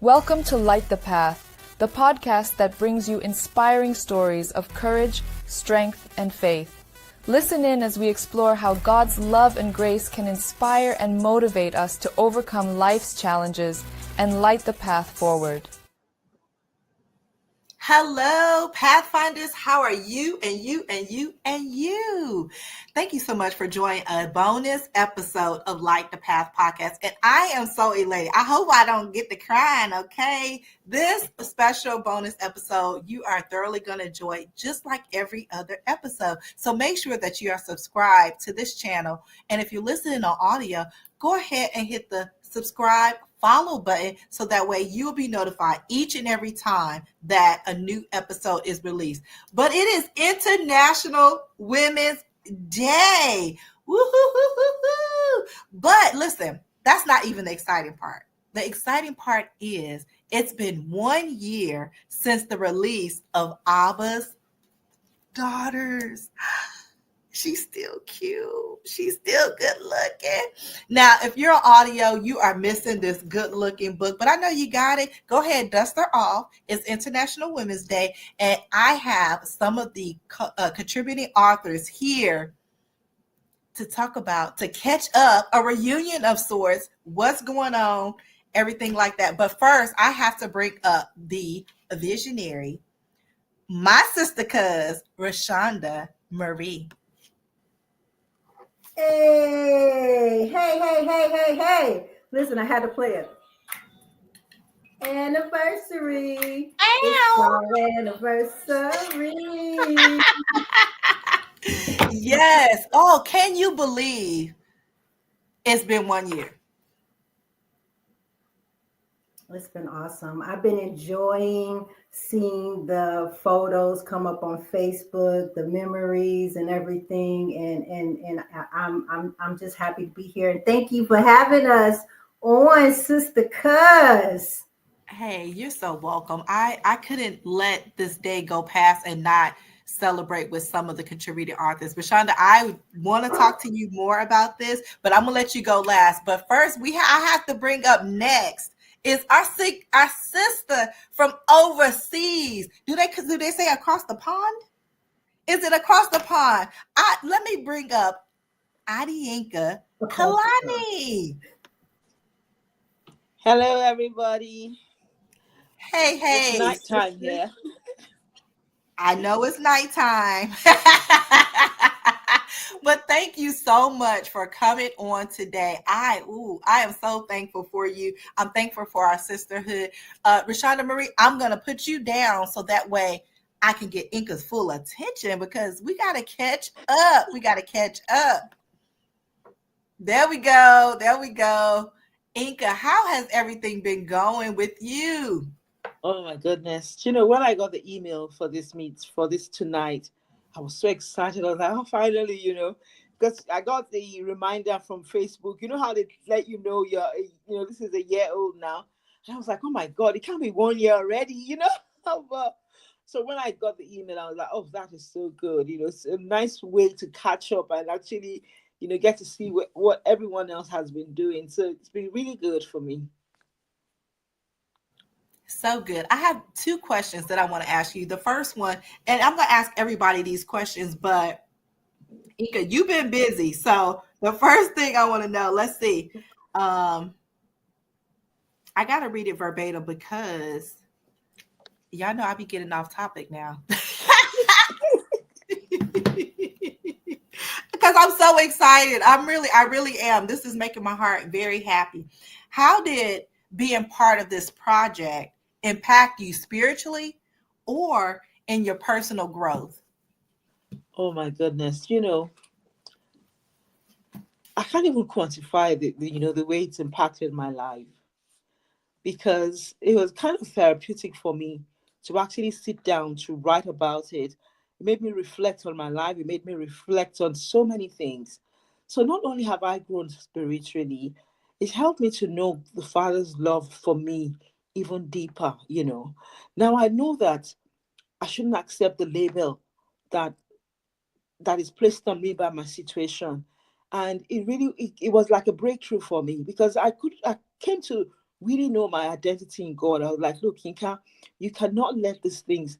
Welcome to Light the Path, the podcast that brings you inspiring stories of courage, strength, and faith. Listen in as we explore how God's love and grace can inspire and motivate us to overcome life's challenges and light the path forward. Hello, Pathfinders. How are you and you and you and you? Thank you so much for joining a bonus episode of Light the Path podcast. And I am so elated. I hope I don't get to crying, okay? This special bonus episode, you are thoroughly going to enjoy just like every other episode. So make sure that you are subscribed to this channel. And if you're listening on audio, go ahead and hit the subscribe, follow button so that way you'll be notified each and every time that a new episode is released. But it is International Women's Day. Woo-hoo-hoo-hoo-hoo. But listen, that's not even the exciting part. The exciting part is it's been 1 year since the release of Abba's Daughters. She's still cute. She's still good looking. Now, if you're on audio, you are missing this good looking book, but I know you got it. Go ahead, dust her off. It's International Women's Day, and I have some of the contributing authors here to talk about, to catch up, a reunion of sorts, what's going on, everything like that. But first, I have to bring up the visionary, my sister cuz, Rashonda Marie. Hey. Listen, I had to play it. Anniversary. It's our anniversary. Yes. Oh, can you believe it's been 1 year? It's been awesome. I've been enjoying seeing the photos come up on Facebook, the memories and everything, and I'm just happy to be here. And thank you for having us on, Sister Cuz. Hey, you're so welcome. I couldn't let this day go past and not celebrate with some of the contributing authors. Rashonda, I want to talk to you more about this, but I'm gonna let you go last. But first, I have to bring up next is our sister from overseas. Do they say across the pond? Is it across the pond? Let me bring up Adiinka Kalani. Hello, everybody. Hey. It's nighttime here. I know it's nighttime. But thank you so much for coming on today. I am so thankful for you. I'm thankful for our sisterhood. Rashonda Marie, I'm going to put you down so that way I can get Inka's full attention because we got to catch up. There we go. Inka, how has everything been going with you? Oh my goodness. When I got the email for this tonight, I was so excited. I was like, oh, finally, because I got the reminder from Facebook. You know how they let you know this is a year old now. And I was like, oh my God, it can't be 1 year already, So when I got the email, I was like, oh, that is so good. It's a nice way to catch up and actually, get to see what everyone else has been doing. So it's been really good for me. So good. I have two questions that I want to ask you. The first one, and I'm going to ask everybody these questions, but Inka, you've been busy. So the first thing I want to know, let's see. I got to read it verbatim because y'all know I be getting off topic now. Because I'm so excited. I really am. This is making my heart very happy. How did being part of this project impact you spiritually or in your personal growth? Oh my goodness. I can't even quantify the way it's impacted my life, because it was kind of therapeutic for me to actually sit down to write about it. It made me reflect on my life. It made me reflect on so many things. So not only have I grown spiritually, it helped me to know the Father's love for me even deeper. Now I know that I shouldn't accept the label that is placed on me by my situation. And it was like a breakthrough for me, because I came to really know my identity in God. I was like, look, Yinka, you cannot let these things,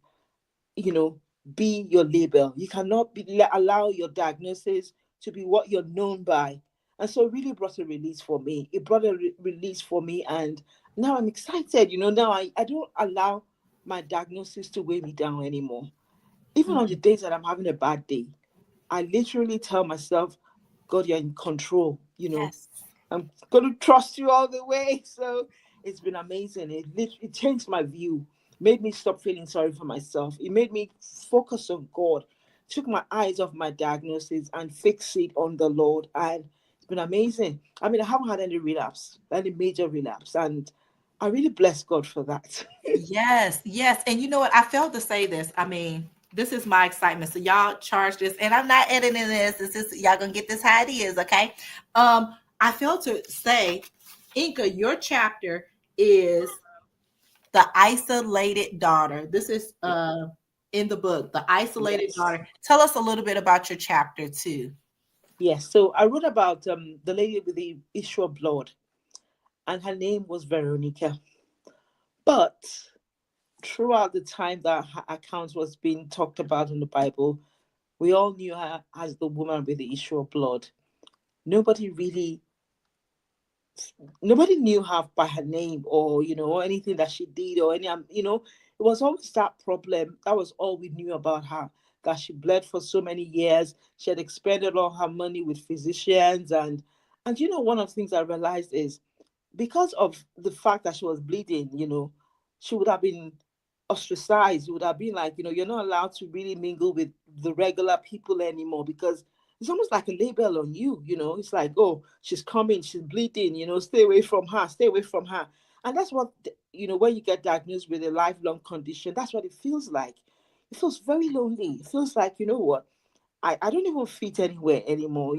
you know, be your label. You cannot allow your diagnosis to be what you're known by. And so it really brought a release for me. It brought a release for me. And now I'm excited. Now I don't allow my diagnosis to weigh me down anymore. Even on the Mhm. days that I'm having a bad day, I literally tell myself, God, you're in control. Yes. I'm going to trust you all the way. So it's been amazing. It changed my view, made me stop feeling sorry for myself. It made me focus on God, took my eyes off my diagnosis and fix it on the Lord. And it's been amazing. I mean, I haven't had any relapse, any major relapse. And I really bless God for that. Yes, yes. And you know what? I failed to say this. I mean, this is my excitement. So y'all charge this, and I'm not editing this. This is y'all gonna get this how it is, okay? I failed to say, Inka, your chapter is the isolated daughter. This is in the book, the isolated Yes. daughter. Tell us a little bit about your chapter too. Yes. So I wrote about the lady with the issue of blood, and her name was Veronica. But throughout the time that her account was being talked about in the Bible, we all knew her as the woman with the issue of blood. Nobody really, nobody knew her by her name, or or anything that she did, or it was always that problem. That was all we knew about her. That she bled for so many years. She had expended all her money with physicians, and one of the things I realized is, because of the fact that she was bleeding, she would have been ostracized. You would have been like, you're not allowed to really mingle with the regular people anymore, because it's almost like a label on you. It's like, oh, she's coming, she's bleeding, stay away from her, stay away from her. And that's what, when you get diagnosed with a lifelong condition, that's what it feels like. It feels very lonely. It feels like, you know what? I don't even fit anywhere anymore.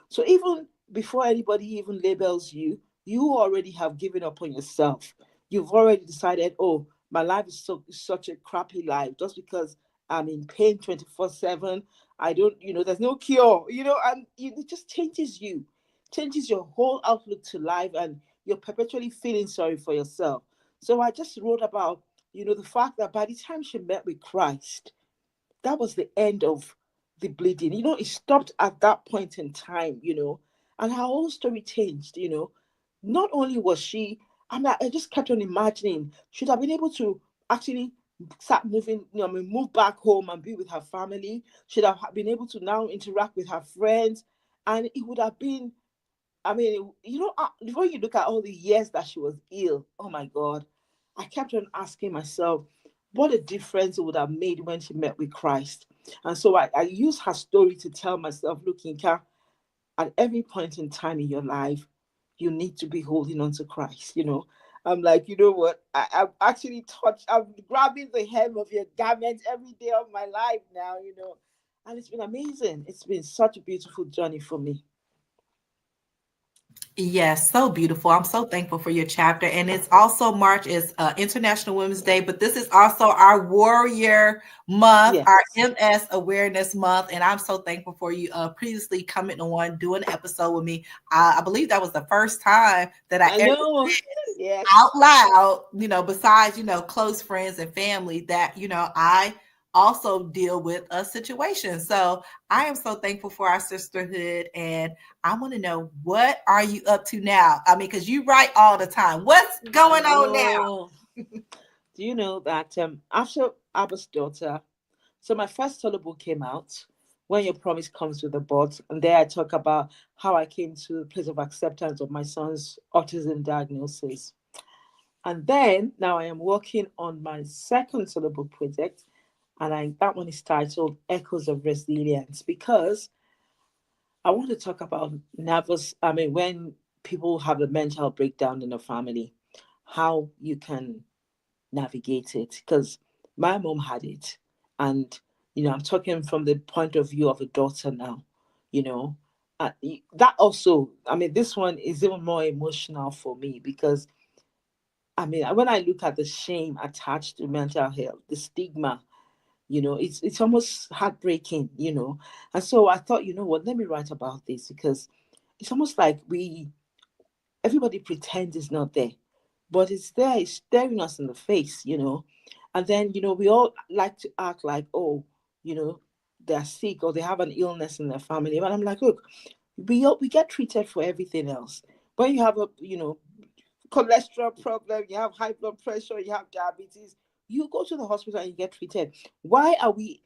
So even before anybody even labels you, you already have given up on yourself. You've already decided, oh, my life is such a crappy life just because I'm in pain 24/7. I don't, there's no cure, and it just changes your whole outlook to life, and you're perpetually feeling sorry for yourself. So I just wrote about, the fact that by the time she met with Christ, that was the end of the bleeding. It stopped at that point in time. And her whole story changed. Not only was she, I just kept on imagining, should have been able to actually start moving, move back home and be with her family. Should have been able to now interact with her friends. And it would have been, I mean, when you look at all the years that she was ill, oh my God, I kept on asking myself what a difference it would have made when she met with Christ. And so I use her story to tell myself, look, Inka, at every point in time in your life, you need to be holding on to Christ. I'm like, you know what? I'm actually I'm grabbing the hem of your garment every day of my life now. And it's been amazing. It's been such a beautiful journey for me. Yes, so beautiful. I'm so thankful for your chapter. And it's also March is International Women's Day, but this is also our Warrior Month, our Yes. MS Awareness Month. And I'm so thankful for you previously coming on doing an episode with me. I believe that was the first time that I I ever know. Yes. out loud, besides, close friends and family that, I also deal with a situation. So I am so thankful for our sisterhood. And I want to know, what are you up to now? I mean, because you write all the time. What's I going on now? know. Do you know that after Abba's daughter, so my first solo book came out, When Your Promise Comes with a But, and there I talk about how I came to a place of acceptance of my son's autism diagnosis. And then now I am working on my second solo book project, and that one is titled Echoes of Resilience, because I want to talk about when people have a mental breakdown in a family, how you can navigate it, because my mom had it. And I'm talking from the point of view of a daughter now. you know that also, this one is even more emotional for me, because when I look at the shame attached to mental health, the stigma, it's almost heartbreaking. And so I thought, you know what, let me write about this, because it's almost like everybody pretends it's not there. but it's there, it's staring us in the face, And then, we all like to act like, oh, you know, they're sick or they have an illness in their family. But I'm like, look, we get treated for everything else. When you have a, cholesterol problem, you have high blood pressure, you have diabetes, you go to the hospital and you get treated. Why are we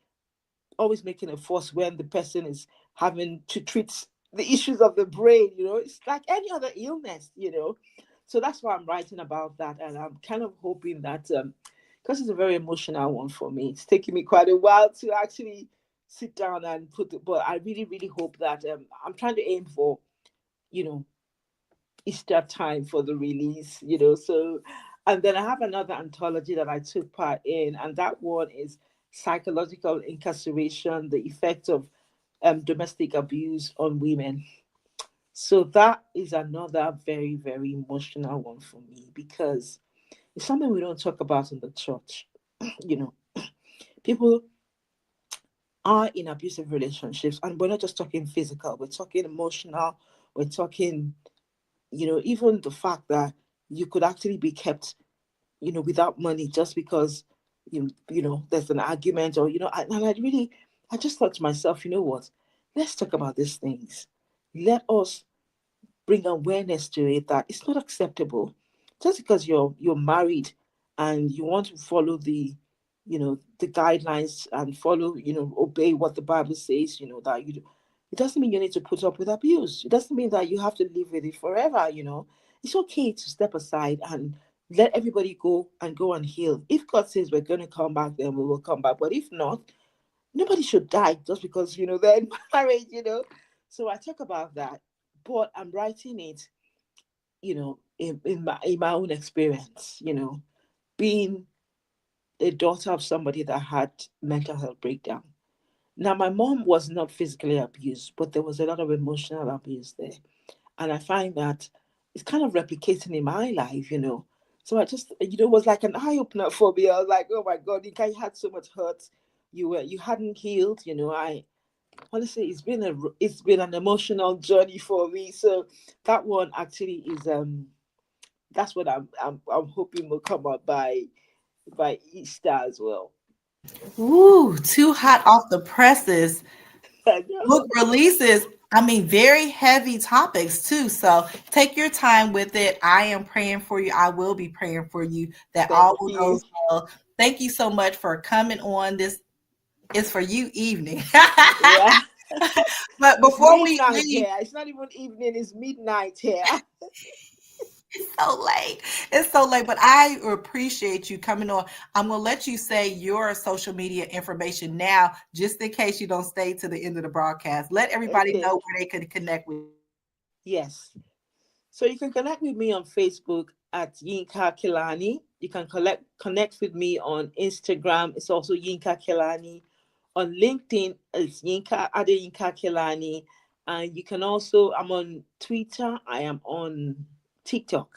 always making a fuss when the person is having to treat the issues of the brain? It's like any other illness. So that's why I'm writing about that, and I'm kind of hoping that because it's a very emotional one for me, it's taking me quite a while to actually sit down and put it, but I really really hope that I'm trying to aim for you know Easter time for the release. So, and then I have another anthology that I took part in, and that one is psychological incarceration, the effect of domestic abuse on women. So that is another very, very emotional one for me because it's something we don't talk about in the church. you know, People are in abusive relationships, and we're not just talking physical, we're talking emotional, we're talking, even the fact that you could actually be kept without money just because there's an argument or I just thought to myself, you know what? Let's talk about these things. Let us bring awareness to it that it's not acceptable just because you're married and you want to follow the guidelines and follow obey what the Bible says, that you it doesn't mean you need to put up with abuse. It doesn't mean that you have to live with it forever. It's okay to step aside and let everybody go and heal. If God says we're going to come back, then we will come back, but if not, nobody should die just because they're in marriage. So I talk about that, but I'm writing it in my own experience, being a daughter of somebody that had mental health breakdown. Now my mom was not physically abused, but there was a lot of emotional abuse there, and I find that it's kind of replicating in my life. So I just, it was like an eye opener for me. I was like, oh my God, you had so much hurt, you hadn't healed. I honestly, it's been an emotional journey for me. So that one actually is that's what I'm hoping will come up by Easter as well. Ooh, too hot off the presses. I know. Book releases, I mean, very heavy topics too. So take your time with it. I am praying for you. I will be praying for you that Thank all will you. go well. Thank you so much for coming on. This is for you evening. Yeah. But It's before we midnight leave, here. It's not even evening, it's midnight here. it's so late. It's so late, but I appreciate you coming on. I'm going to let you say your social media information now, just in case you don't stay to the end of the broadcast. Let everybody know Okay. where they can connect with you. Yes. So you can connect with me on Facebook at Yinka Kilani. You can connect with me on Instagram. It's also Yinka Kilani. On LinkedIn, it's Yinka Kilani. And you can also, I'm on Twitter. I am on TikTok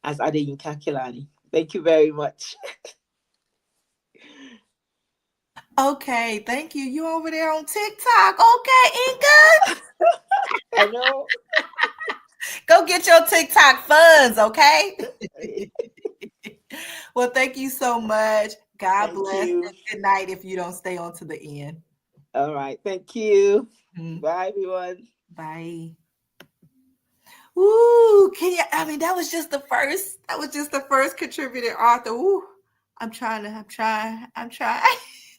as Yinka Kilani. Thank you very much. Okay, thank you. You over there on TikTok. Okay, Inga. I know. Go get your TikTok funds, okay? Well, thank you so much. God Thank bless you. and good night if you don't stay on to the end. All right. Thank you. Mhm. Bye, everyone. Bye. Ooh, can you? I mean, that was just the first. That was just the first contributor author. Ooh, I'm trying.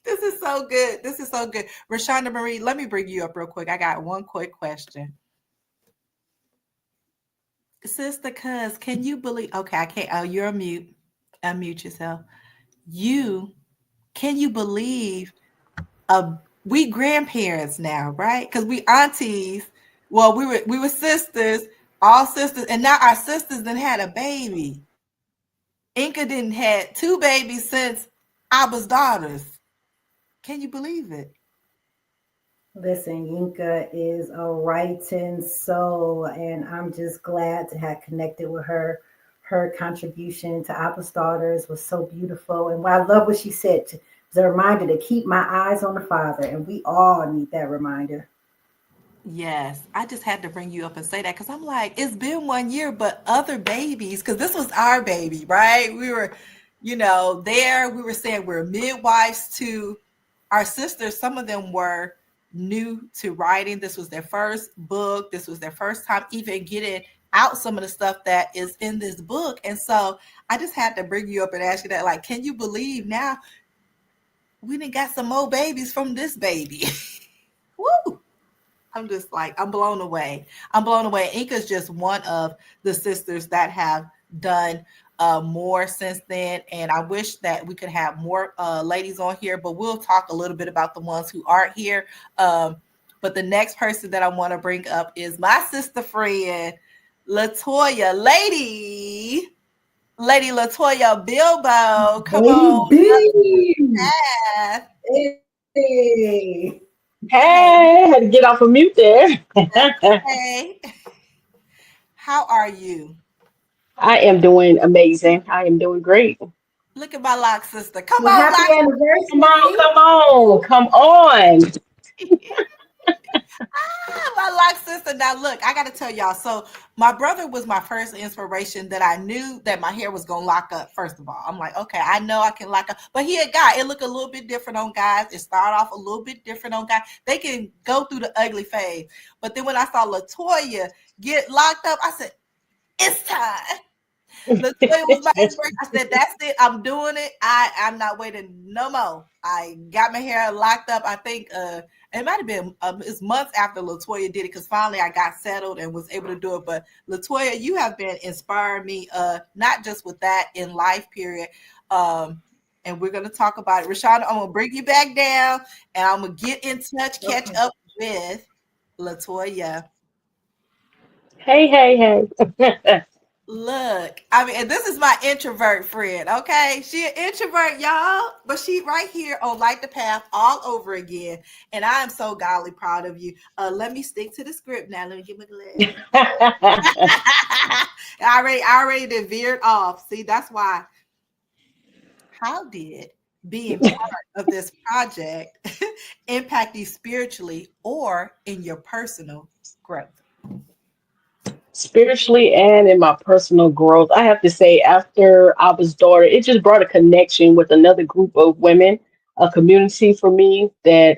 This is so good. This is so good. Rashonda Marie, let me bring you up real quick. I got one quick question. Sister Cuz, can you believe? Okay, I can't. Oh, you're a mute. Unmute yourself. You can you believe? We grandparents now, right? Because we aunties. Well, we were sisters, all sisters, and now our sisters then had a baby. Inca didn't had two babies since Abba's daughters. Can you believe it? Listen, Yinka is a writing soul, and I'm just glad to have connected with her. Her contribution to Apple Starters was so beautiful. And I love what she said. It was a reminder to keep my eyes on the Father, and we all need that reminder. Yes, I just had to bring you up and say that because I'm like, it's been 1 year, but other babies, because this was our baby, right? We were, there. We were saying we're midwives to our sisters. Some of them were new to writing. This was their first book. This was their first time even getting out some of the stuff that is in this book. And so I just had to bring you up and ask you that, like, can you believe now we done got some more babies from this baby? Woo! I'm just like, I'm blown away. I'm blown away. Inka's just one of the sisters that have done more since then. And I wish that we could have more ladies on here, but we'll talk a little bit about the ones who aren't here. But the next person that I want to bring up is my sister friend, Latoya. Lady Latoya Bilbo. Come on up Baby. to Hey. Hey, Hey, had to get off of mute there. hey. How are you? I am doing amazing. I am doing great. Look at my lock sister. Come Well, on, happy lock. Come on, anniversary. come on, come on. My lock sister. Now, look, I got to tell y'all. So, my brother was my first inspiration that I knew that my hair was going to lock up. First of all, I'm like, okay, I know I can lock up. But he a guy. It look a little bit different on guys. It started off a little bit different on guys. They can go through the ugly phase. But then when I saw Latoya get locked up, I said, it's time. Latoya was my inspiration. I said, "That's it. I'm doing it. I'm not waiting no more." I got my hair locked up. I think it might have been it's months after Latoya did it because finally I got settled and was able to do it. But Latoya, you have been inspiring me, not just with that in life, period. And we're gonna talk about it. Rashonda, I'm gonna bring you back down, and I'm gonna get in touch, catch Okay. up with Latoya. Hey, hey, hey. Look, I mean, and this is my introvert friend, okay? She an introvert, y'all, but she right here on Light the Path all over again. And I am so godly proud of you. Let me stick to the script now. Let me get my glasses. I already did veered off. See, that's why. How did being part of this project impact you spiritually or in your personal growth? Spiritually and in my personal growth, I have to say, after I was daughter, it just brought a connection with another group of women, a community for me that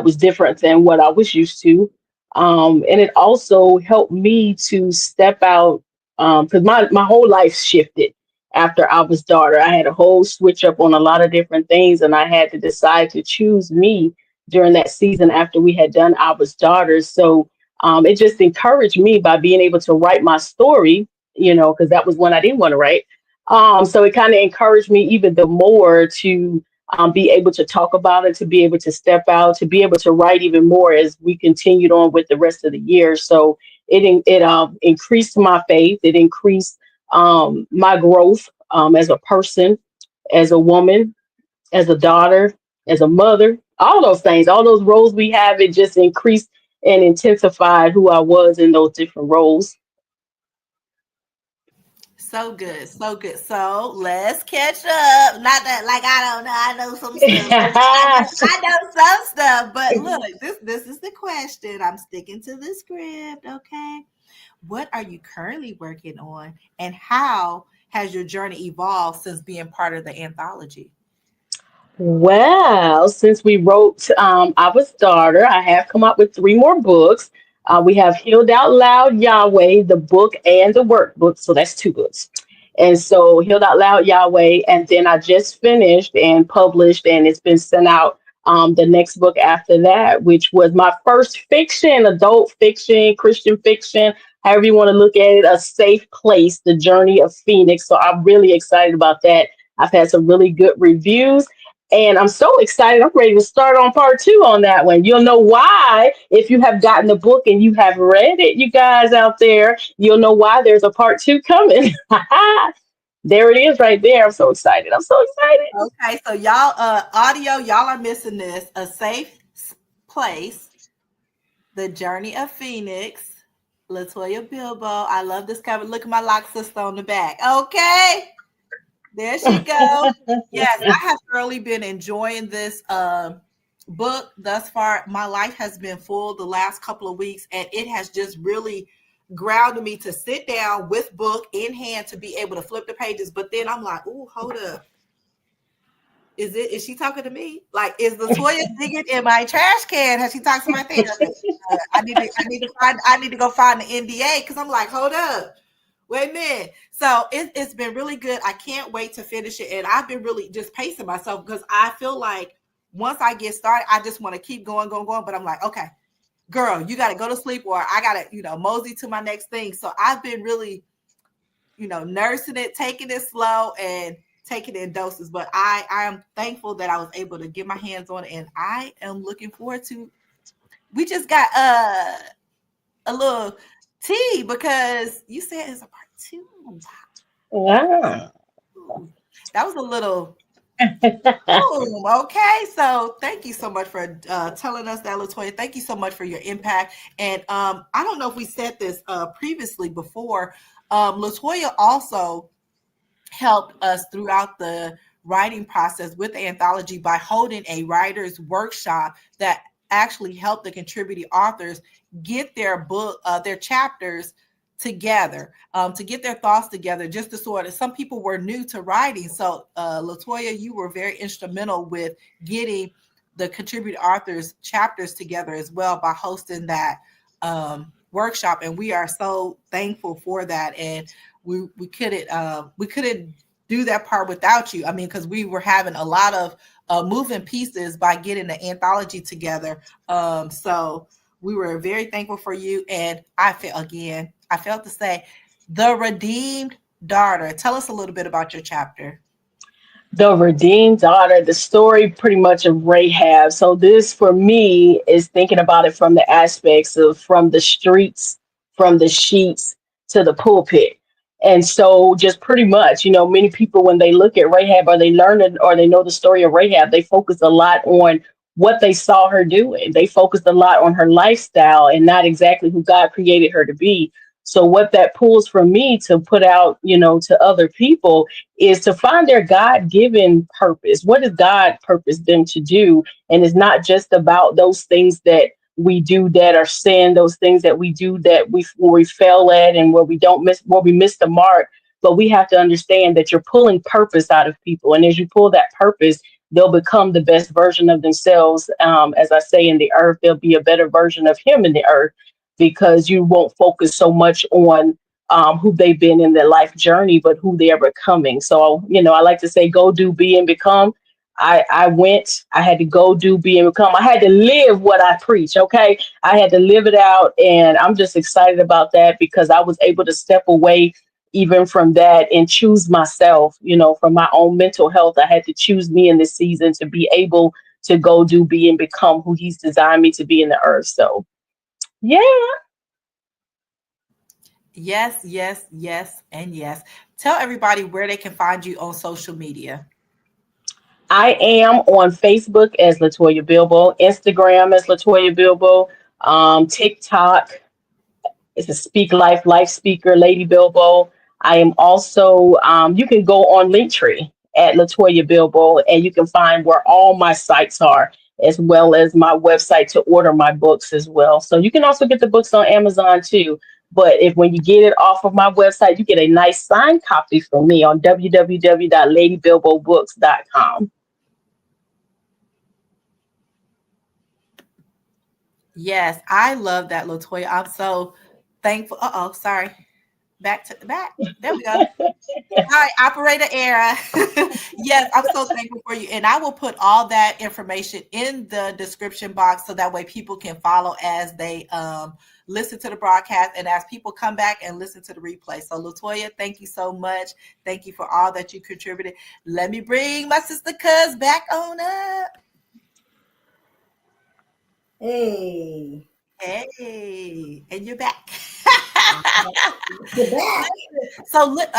was different than what I was used to. And it also helped me to step out because my whole life shifted after I was daughter. I had a whole switch up on a lot of different things, and I had to decide to choose me during that season after we had done I was daughters. So it just encouraged me by being able to write my story, because that was when I didn't want to write. So it kind of encouraged me even the more to be able to talk about it, to be able to step out, to be able to write even more as we continued on with the rest of the year. So it increased my faith. It increased my growth as a person, as a woman, as a daughter, as a mother, all those things, all those roles we have, it just increased and intensified who I was in those different roles. So good, so good. So let's catch up. Not that like I don't know, I know some stuff. I know some stuff, but look, this is the question. I'm sticking to the script, okay? What are you currently working on, and how has your journey evolved since being part of the anthology? Well, since we wrote I Was Daughter, I have come up with three more books. We have Healed Out Loud Yahweh, the book and the workbook. So that's two books. And so Healed Out Loud Yahweh. And then I just finished and published, and it's been sent out the next book after that, which was my first fiction, adult fiction, Christian fiction, however you want to look at it, A Safe Place, The Journey of Phoenix. So I'm really excited about that. I've had some really good reviews. And I'm so excited. I'm ready to start on part two on that one. You'll know why if you have gotten the book and you have read it, you guys out there. You'll know why there's a part two coming. There it is right there. I'm so excited. I'm so excited. Okay, so y'all, audio, y'all are missing this. A Safe Place, The Journey of Phoenix, Latoya Bilbo. I love this cover. Look at my lock sister on the back. Okay. There she go. Yes, I have thoroughly been enjoying this book thus far. My life has been full the last couple of weeks, and it has just really grounded me to sit down with book in hand to be able to flip the pages. But then I'm like, ooh, hold up. Is she talking to me? Like, is Latoya digging in my trash can? Has she talked to my therapist? I need to go find the NDA, because I'm like, hold up, wait a minute. So it's been really good. I can't wait to finish it, and I've been really just pacing myself, because I feel like once I get started, I just want to keep going. But I'm like, okay, girl, you got to go to sleep, or I got to, mosey to my next thing. So I've been really, nursing it, taking it slow, and taking it in doses. But I am thankful that I was able to get my hands on it, and I am looking forward to. We just got a little tea, because you said it's a part 2. Wow. That was a little. Boom. Okay, so thank you so much for telling us that, Latoya. Thank you so much for your impact. And I don't know if we said this previously before. Latoya also helped us throughout the writing process with the anthology by holding a writer's workshop that actually helped the contributing authors get their book, their chapters together, to get their thoughts together, just to sort of, some people were new to writing. So Latoya, you were very instrumental with getting the contributing authors chapters together as well by hosting that workshop. And we are so thankful for that. And we couldn't do that part without you. I mean, because we were having a lot of moving pieces by getting the anthology together. So we were very thankful for you. And I felt to say, the redeemed daughter. Tell us a little bit about your chapter. The redeemed daughter, the story pretty much of Rahab. So this for me is thinking about it from the aspects of from the streets, from the sheets to the pulpit. And so just pretty much, many people when they look at Rahab or they learn it or they know the story of Rahab, they focus a lot on what they saw her doing. They focused a lot on her lifestyle and not exactly who God created her to be. So what that pulls from me to put out, to other people is to find their God-given purpose. What does God purpose them to do? And it's not just about those things that we do that are sin, those things that we do that where we fail at and where we miss the mark. But we have to understand that you're pulling purpose out of people. And as you pull that purpose, they'll become the best version of themselves. As I say, in the earth, there'll be a better version of him in the earth, because you won't focus so much on who they've been in their life journey, but who they are becoming. So, I like to say, go do, be, and become. I had to go do, be, and become. I had to live what I preach. Okay. I had to live it out. And I'm just excited about that, because I was able to step away even from that and choose myself, from my own mental health. I had to choose me in this season to be able to go do, be, and become who he's designed me to be in the earth. So, yeah. Yes, yes, yes, and yes. Tell everybody where they can find you on social media. I am on Facebook as Latoya Bilbo, Instagram as Latoya Bilbo, TikTok is a Speak Life Speaker, Lady Bilbo. I am also, you can go on Linktree at Latoya Bilbo, and you can find where all my sites are, as well as my website to order my books as well. So you can also get the books on Amazon too. But if when you get it off of my website, you get a nice signed copy from me on www.ladybilbobooks.com. Yes, I love that, Latoya. I'm so thankful. Sorry. Back to the back. There we go. All right, operator error. Yes, I'm so thankful for you. And I will put all that information in the description box, so that way people can follow as they listen to the broadcast and as people come back and listen to the replay. So Latoya, thank you so much. Thank you for all that you contributed. Let me bring my sister Cuz back on up. Hey. Hey, and you're back. You're back.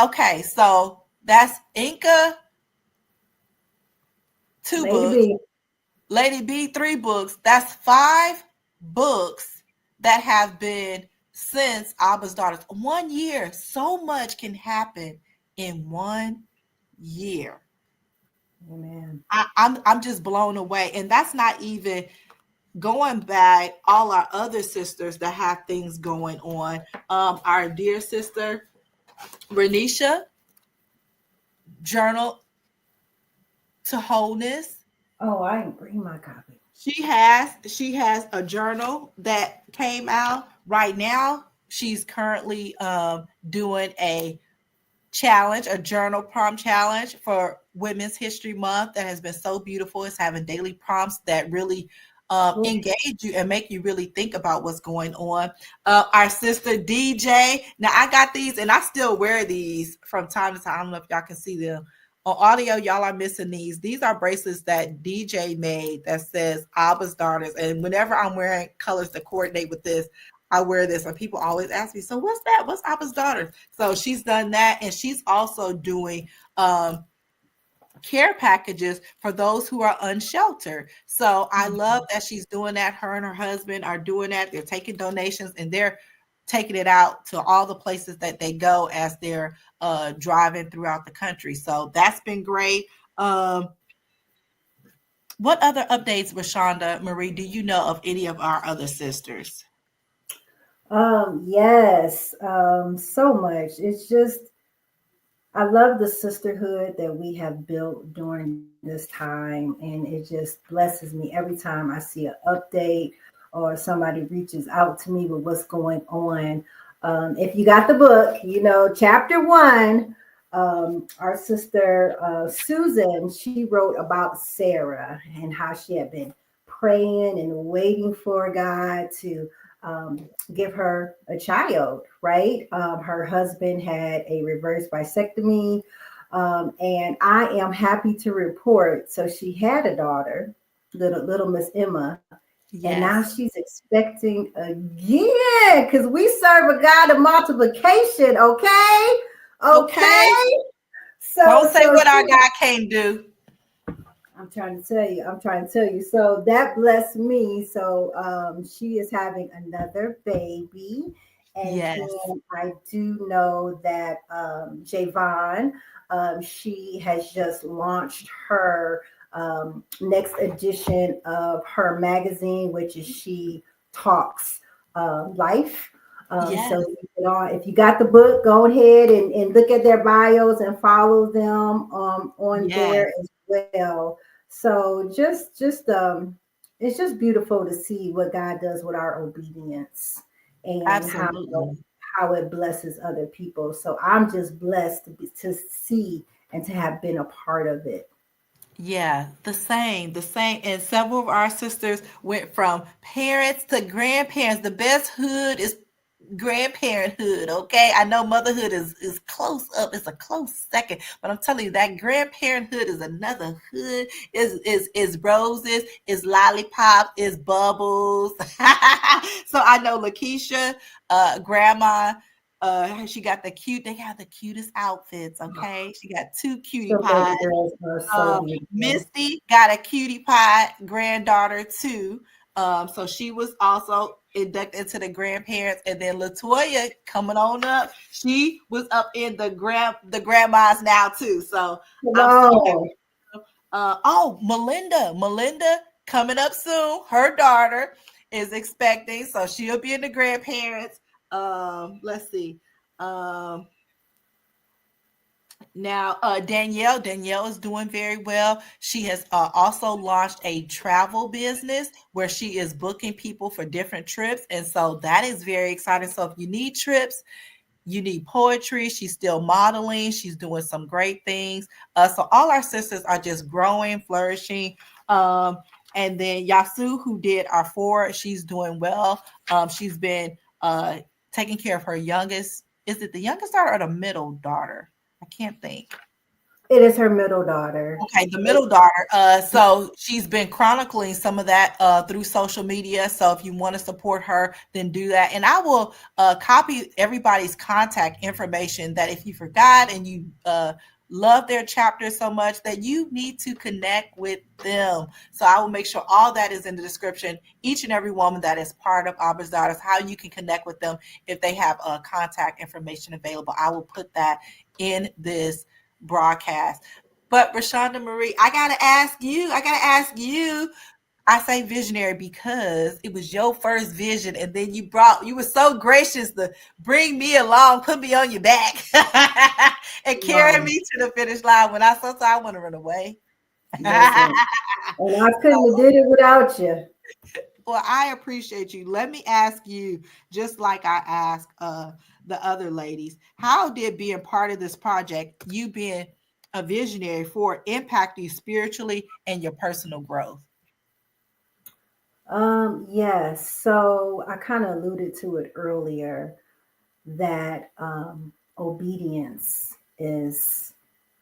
Okay, so that's Inca, 2 Lady books, B. Lady B, 3 books. That's 5 books that have been since Abba's Daughters. 1 year. So much can happen in 1 year. Amen. I'm just blown away. And that's not even going back all our other sisters that have things going on. Our dear sister Renisha, Journal to Wholeness. Oh, I didn't bring my copy. She has a journal that came out right now. She's currently doing a challenge, a journal prompt challenge for Women's History Month that has been so beautiful. It's having daily prompts that really Cool. engage you and make you really think about what's going on. Our sister DJ. Now I got these and I still wear these from time to time. I don't know if y'all can see them. On audio, y'all are missing these. These are bracelets that DJ made that says Abba's daughters. And whenever I'm wearing colors that coordinate with this, I wear this. And people always ask me, so what's that? What's Abba's daughters? So she's done that. And she's also doing care packages for those who are unsheltered. So I love that she's doing that. Her and her husband are doing that. They're taking donations and they're taking it out to all the places that they go as they're driving throughout the country. So that's been great. What other updates, Rashonda Marie, do you know of any of our other sisters? Yes, so much. It's just I love the sisterhood that we have built during this time, and it just blesses me every time I see an update or somebody reaches out to me with what's going on. If you got the book, chapter one, our sister Susan, she wrote about Sarah and how she had been praying and waiting for God to give her a child, right? Her husband had a reverse vasectomy. And I am happy to report. So she had a daughter, little Miss Emma, and now Yes. she's expecting again because we serve a God of multiplication. Okay, Okay. okay. Don't So say so what our she God can't do. I'm trying to tell you. I'm trying to tell you. So that blessed me. So she is having another baby. And Yes. then I do know that Javon, she has just launched her next edition of her magazine, which is She Talks Life. Yes. So if you got the book, go ahead and look at their bios and follow them on Yes. there as well. So just it's just beautiful to see what God does with our obedience and Absolutely. how it blesses other people. So I'm just blessed to see and to have been a part of it. Yeah, the same. And several of our sisters went from parents to grandparents. The best hood is grandparenthood, okay? I know motherhood is close up, it's a close second, but I'm telling you that grandparenthood is another hood. Is roses, is lollipop, is bubbles. So I know Lakeisha, grandma, she got they got the cutest outfits, okay? She got two cutie So pies. baby girls are so beautiful. Misty got a cutie pie granddaughter too. So she was also inducted into the grandparents, and then Latoya coming on up. She was up in the grandmas now too. So I'm so happy. Wow. Oh, Melinda coming up soon. Her daughter is expecting, so she'll be in the grandparents. Let's see. Um, Now, Danielle is doing very well. She has also launched a travel business where she is booking people for different trips. And so that is very exciting. So if you need trips, you need poetry, she's still modeling, she's doing some great things. So all our sisters are just growing, flourishing. Um, and then Yasu, who did our four, she's doing well. She's been taking care of her youngest. Is it the youngest daughter or the middle daughter? I can't think. It is her middle daughter. Okay, the middle daughter. So she's been chronicling some of that through social media. So if you want to support her, then do that. And I will copy everybody's contact information that if you forgot and you love their chapter so much that you need to connect with them. So I will make sure all that is in the description. Each and every woman that is part of Abba's Daughters, how you can connect with them if they have contact information available. I will put that in this broadcast. But Rashonda Marie, I gotta ask you. I say visionary because it was your first vision, and then you were so gracious to bring me along, put me on your back, and carry Wow. me to the finish line when sometimes I want to run away. Listen, and I couldn't have did it without you. Well, I appreciate you. Let me ask you, just like I asked the other ladies, how did being part of this project, you being a visionary for, impact you spiritually and your personal growth? Yes. So I kind of alluded to it earlier that obedience is,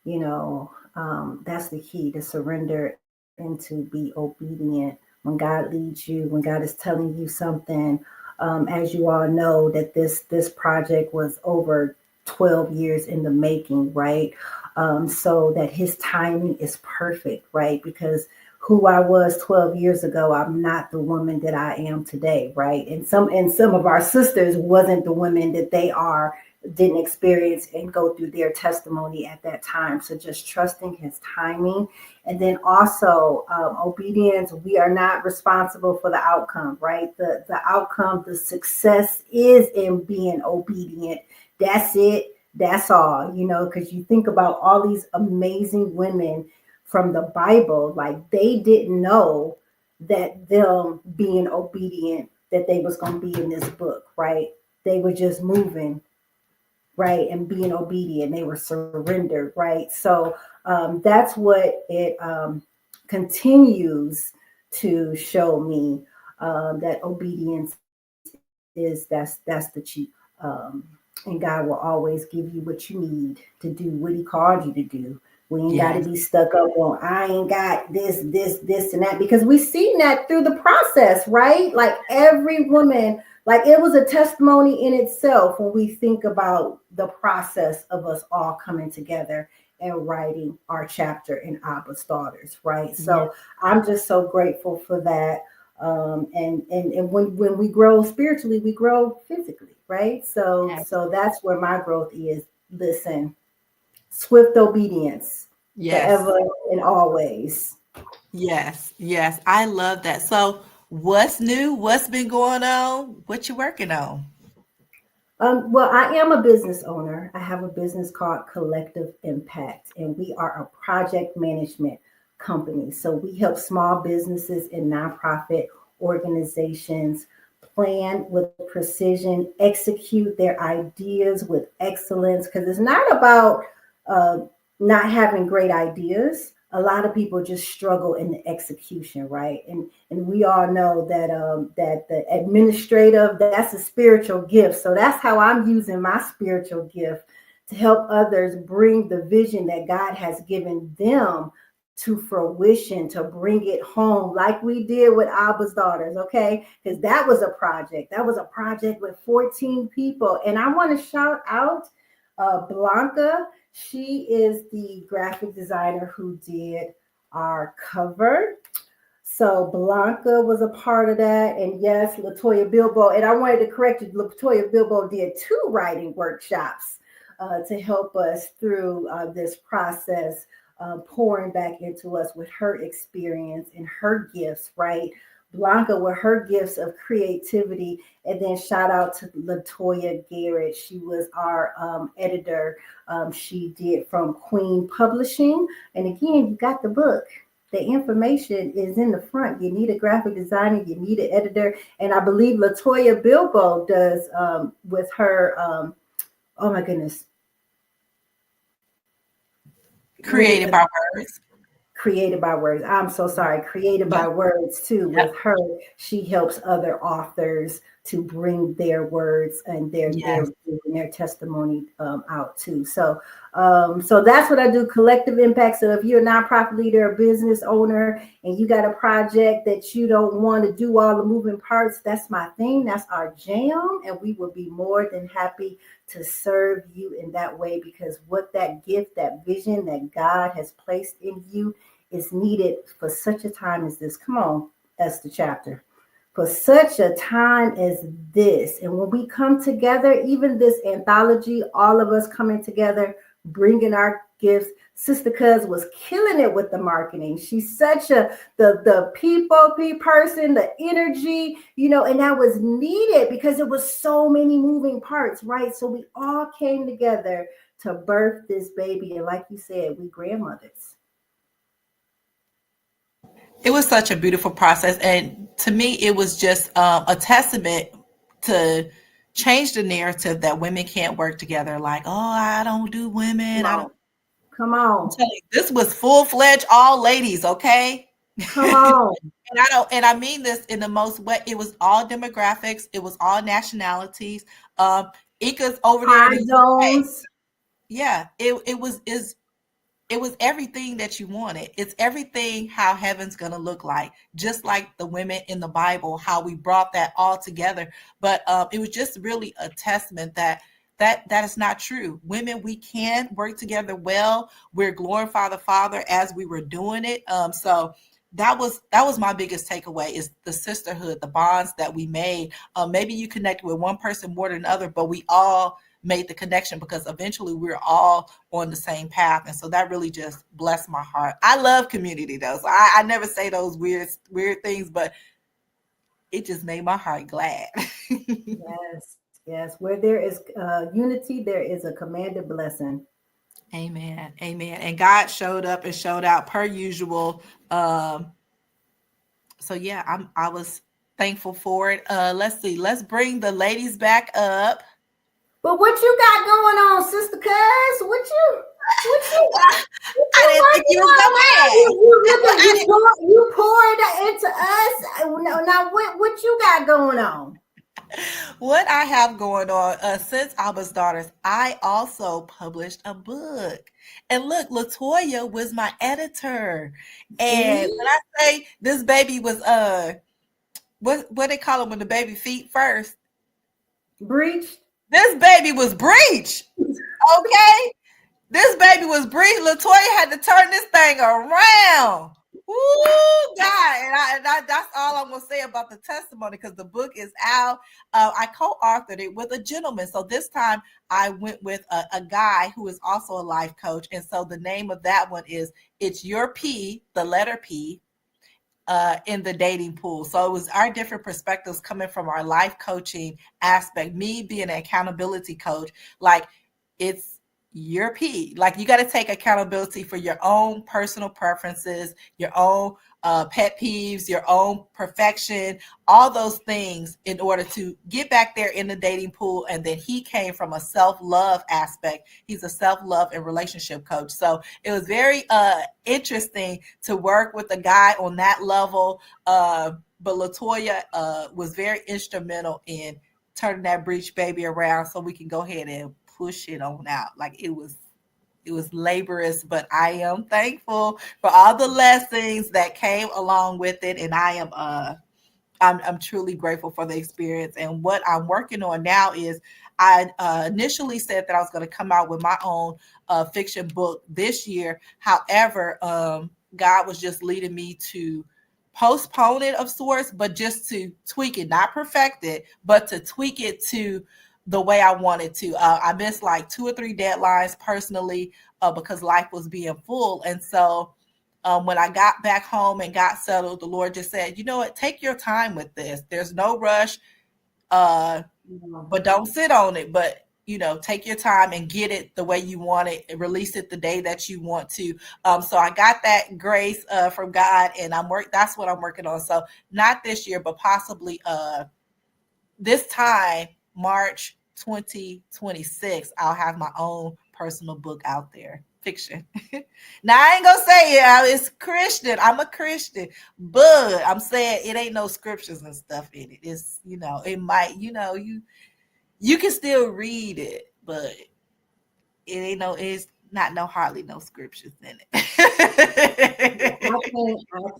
that's the key to surrender and to be obedient when God leads you, when God is telling you something. As you all know, that this project was over 12 years in the making, right? So that His timing is perfect, right? Because who I was 12 years ago, I'm not the woman that I am today, right? And some of our sisters wasn't the women that they are, didn't experience and go through their testimony at that time. So just trusting His timing. And then also obedience, we are not responsible for the outcome, right? The outcome, the success is in being obedient. That's it. That's all, because you think about all these amazing women from the Bible, like they didn't know that them being obedient, that they was going to be in this book, right? They were just moving, right, and being obedient. They were surrendered, right? So that's what it continues to show me, that obedience that's the key. And God will always give you what you need to do what He called you to do. We ain't got to Yes. be stuck up on I ain't got this, and that, because we seen that through the process, right? Like every woman, like it was a testimony in itself when we think about the process of us all coming together and writing our chapter in Abba's Daughters, right? Yes. So I'm just so grateful for that. And when we grow spiritually, we grow physically, right? So that's where my growth is. Listen, swift obedience Yes. forever and always. Yes. Yes. I love that. So what's new? What's been going on? What you working on? Well, I am a business owner. I have a business called Collective Impact, and we are a project management company. So we help small businesses and nonprofit organizations plan with precision, execute their ideas with excellence, because it's not about uh, not having great ideas. A lot of people just struggle in the execution, right? And we all know that that the administrative, that's a spiritual gift. So that's how I'm using my spiritual gift to help others bring the vision that God has given them to fruition, to bring it home, like we did with Abba's Daughters, okay? Because that was a project. That was a project with 14 people. And I want to shout out Blanca. She is the graphic designer who did our cover. So Blanca was a part of that. And yes, Latoya Bilbo. And I wanted to correct you, Latoya Bilbo did 2 writing workshops to help us through this process, pouring back into us with her experience and her gifts, right? Blanca with her gifts of creativity. And then shout out to Latoya Garrett. She was our editor. She did from Queen Publishing. And again, you got the book. The information is in the front. You need a graphic designer, you need an editor. And I believe Latoya Bilbo does with her, oh my goodness. Created by words. Created by Words. I'm so sorry. Created Yep. by Words too. Yep. With her, she helps other authors to bring their words and Yes. their testimony out too. So that's what I do. Collective impact. So if you're a nonprofit leader, a business owner, and you got a project that you don't want to do all the moving parts, that's my thing. That's our jam, and we will be more than happy to serve you in that way, because what that gift, that vision that God has placed in you is needed for such a time as this. Come on, that's the chapter. For such a time as this. And when we come together, even this anthology, all of us coming together, bringing our gifts, Sister Cuz was killing it with the marketing. She's such the people person, the energy, and that was needed because it was so many moving parts, right? So we all came together to birth this baby. And like you said, we grandmothers. It was such a beautiful process, and to me, it was just a testament to change the narrative that women can't work together. Like, oh, I don't do Come women. I don't. on. Come I'm on. telling you, this was full fledged all ladies, okay? Come on. And I don't, and I mean this in the most way. It was all demographics. It was all nationalities. Ika's over there in the Time UK. zones. Yeah, it was everything that you wanted. It's everything how heaven's going to look like, just like the women in the Bible, how we brought that all together. But it was just really a testament that is not true. Women, we can work together well. We're glorifying the Father as we were doing it. So that was my biggest takeaway is the sisterhood, the bonds that we made. Maybe you connected with one person more than another, but we all made the connection because eventually we're all on the same path. And so that really just blessed my heart. I love community though. So I never say those weird things, but it just made my heart glad. Yes. Yes. Where there is unity, there is a commanded blessing. Amen. Amen. And God showed up and showed out per usual. So yeah, I was thankful for it. Let's see. Let's bring the ladies back up. But what you got going on, Sister Cuz? What you I didn't think you was gonna ask. you poured into us. Now what you got going on? What I have going on since Abba's Daughters, I also published a book. And look, Latoya was my editor. And See? when I say this baby was what they call it when the baby feet first? Breached. This baby was breech. Okay? This baby was breech. Latoya had to turn this thing around. Woo, God. And that's all I'm going to say about the testimony because the book is out. I co-authored it with a gentleman. So this time I went with a guy who is also a life coach. And so the name of that one is It's Your P, the letter P, in the dating pool. So it was our different perspectives coming from our life coaching aspect. Me being an accountability coach, like it's your P. Like you got to take accountability for your own personal preferences, your own pet peeves, your own perfection, all those things in order to get back there in the dating pool. And then he came from a self-love aspect. He's a self-love and relationship coach. So it was very interesting to work with a guy on that level. But Latoya was very instrumental in turning that breech baby around so we can go ahead and push it on out. Like it was laborious, but I am thankful for all the lessons that came along with it. And I am I'm truly grateful for the experience. And what I'm working on now is I initially said that I was going to come out with my own fiction book this year. However, God was just leading me to postpone it of sorts, but just to tweak it, not perfect it, but to tweak it to the way I wanted to. I missed like 2 or 3 deadlines personally because life was being full. And so when I got back home and got settled, the Lord just said, you know what, take your time with this. There's no rush, but don't sit on it. But, take your time and get it the way you want it and release it the day that you want to. So I got that grace from God and that's what I'm working on. So not this year, but possibly this time, March 2026, I'll have my own personal book out there, fiction. Now I ain't gonna say it's Christian. I'm a Christian, but I'm saying it ain't no scriptures and stuff in it. It's it might you can still read it, but it's not hardly no scriptures in it. I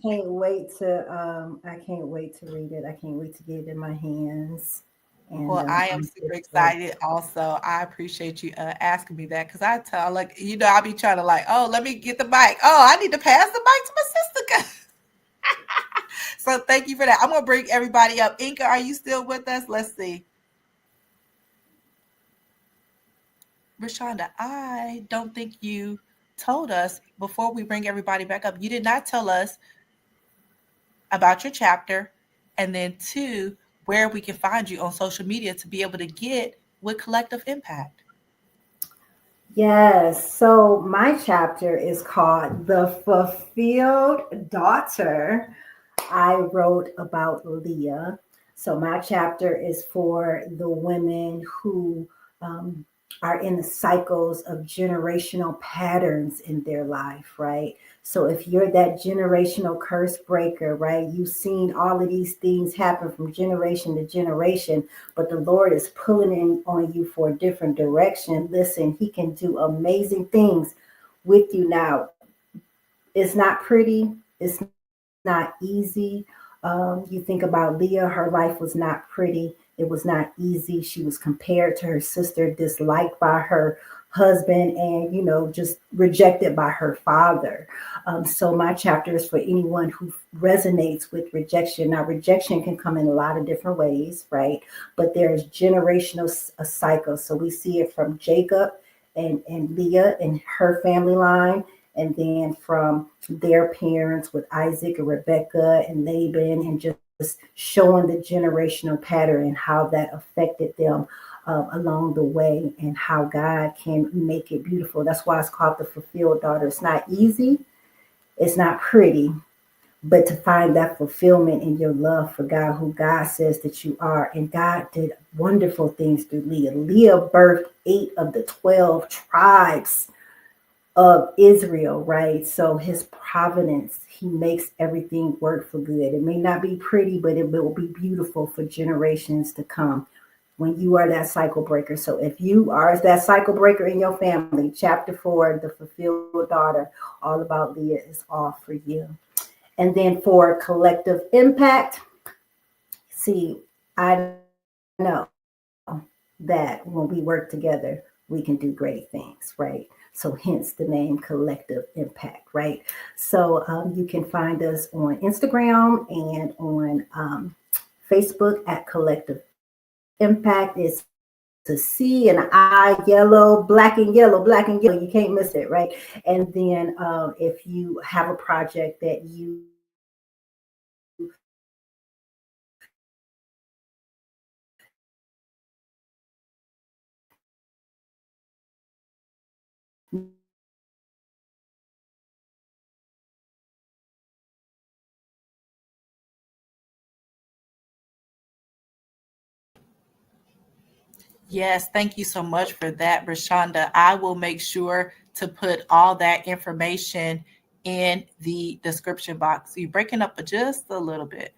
can't wait to read it. I can't wait to get it in my hands. And Well, I am I'm super just so excited also. I appreciate you asking me that because I tell I'll be trying to oh, let me get the mic. Oh, I need to pass the mic to my sister. So thank you for that. I'm going to bring everybody up. Inka, are you still with us? Let's see. Rashonda, I don't think you told us before we bring everybody back up, you did not tell us about your chapter, and then two, where we can find you on social media to be able to get with Collective Impact. Yes. So my chapter is called The Fulfilled Daughter. I wrote about Leah. So my chapter is for the women who um, are in the cycles of generational patterns in their life, right? So if you're that generational curse breaker, right, you've seen all of these things happen from generation to generation, but the Lord is pulling in on you for a different direction. Listen, He can do amazing things with you now. It's not pretty. It's not easy. You think about Leah, her life was not pretty. It was not easy. She was compared to her sister, disliked by her husband, and, just rejected by her father. So, my chapter is for anyone who resonates with rejection. Now, rejection can come in a lot of different ways, right? But there's generational cycle. So, we see it from Jacob and Leah and her family line, and then from their parents with Isaac and Rebecca and Laban, and just showing the generational pattern and how that affected them along the way, and how God can make it beautiful. That's why it's called The Fulfilled Daughter. It's not easy, it's not pretty, but to find that fulfillment in your love for God, who God says that you are. And God did wonderful things through Leah. Leah birthed 8 of the 12 tribes of Israel, right? So his providence, he makes everything work for good. It may not be pretty, but it will be beautiful for generations to come when you are that cycle breaker. So if you are that cycle breaker in your family, chapter 4, The Fulfilled Daughter, all about Leah, is all for you. And then for collective impact, see, I know that when we work together, we can do great things, right? So hence the name Collective Impact, right? So you can find us on Instagram and on Facebook at Collective Impact. It's a C and an I, yellow, black and yellow, black and yellow. You can't miss it, right? And then if you have a project that you Yes, thank you so much for that, Rashonda. I will make sure to put all that information in the description box. You're breaking up just a little bit.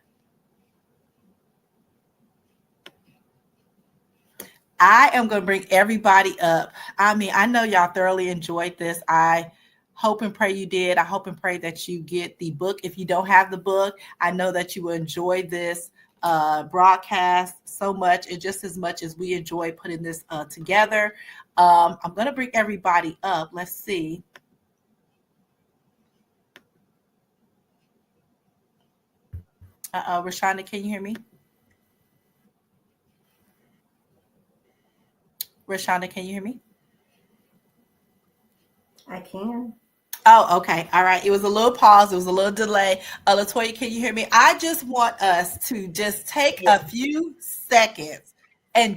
I am going to bring everybody up. I mean, I know y'all thoroughly enjoyed this. I hope and pray you did. I hope and pray that you get the book. If you don't have the book, I know that you will enjoy this broadcast so much, and just as much as we enjoy putting this together. I'm going to bring everybody up. Let's see. Rashonda, can you hear me? Rashonda, can you hear me? I can. Oh, okay. All right. It was a little pause. It was a little delay. Latoya, can you hear me? I just want us to just take Yeah. a few seconds and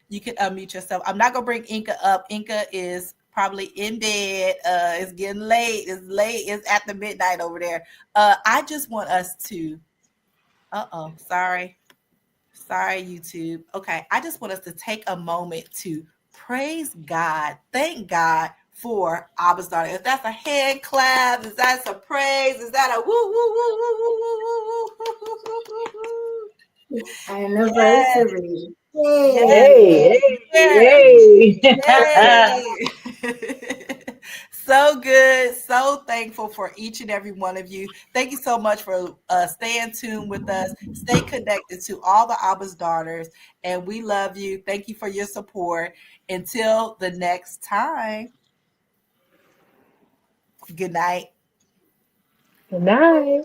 you can unmute yourself. I'm not going to bring Inka up. Inka is probably in bed. It's getting late. It's late. It's at the midnight over there. I just want us to, sorry. Sorry, YouTube. Okay, I just want us to take a moment to praise God, thank God for Abba's daughter. If that's a hand clap, is that a praise? Is that a woo woo woo woo woo woo woo woo woo woo? Yes, Anniversary. yes, Yay. Hey, yes. hey, hey. Yay! So good. So thankful for each and every one of you. Thank you so much for staying tuned with us. Stay connected to all the Abba's daughters, and we love you. Thank you for your support. Until the next time, good night. Good night.